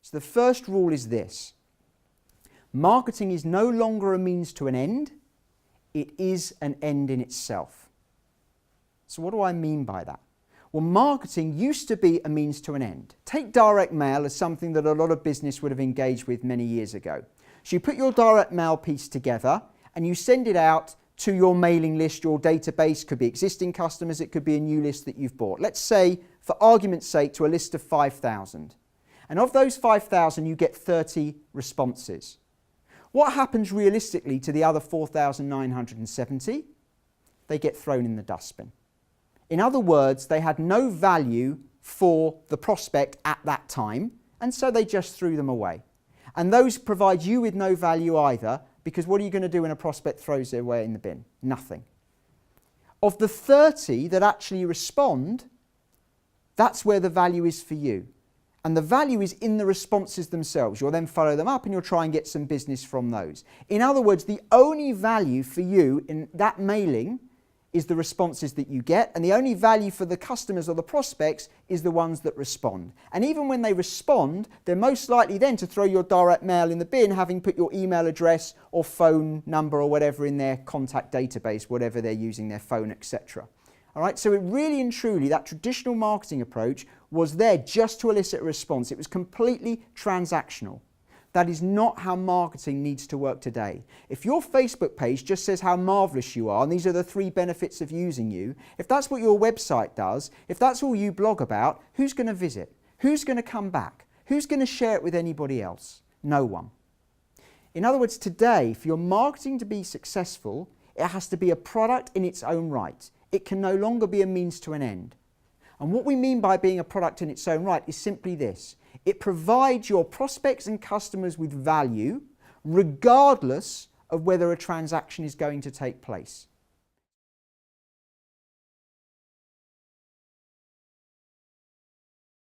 So the first rule is this: marketing is no longer a means to an end, it is an end in itself. So what do I mean by that? Well, marketing used to be a means to an end. Take direct mail as something that a lot of business would have engaged with many years ago. So you put your direct mail piece together and you send it out to your mailing list, your database. Could be existing customers, it could be a new list that you've bought. Let's say, for argument's sake, to a list of 5,000. And of those 5,000, you get 30 responses. What happens realistically to the other 4,970? They get thrown in the dustbin. In other words, they had no value for the prospect at that time, and so they just threw them away. And those provide you with no value either, because what are you going to do when a prospect throws it away in the bin? Nothing. Of the 30 that actually respond, that's where the value is for you. And the value is in the responses themselves. You'll then follow them up and you'll try and get some business from those. In other words, the only value for you in that mailing is the responses that you get, and the only value for the customers or the prospects is the ones that respond. And even when they respond, they're most likely then to throw your direct mail in the bin, having put your email address or phone number or whatever in their contact database, whatever they're using, their phone, etc. All right, so it really and truly, that traditional marketing approach was there just to elicit a response. It was completely transactional. That is not how marketing needs to work today. If your Facebook page just says how marvellous you are, and these are the 3 benefits of using you, if that's what your website does, if that's all you blog about, who's going to visit? Who's going to come back? Who's going to share it with anybody else? No one. In other words, today, for your marketing to be successful, it has to be a product in its own right. It can no longer be a means to an end. And what we mean by being a product in its own right is simply this: it provides your prospects and customers with value regardless of whether a transaction is going to take place.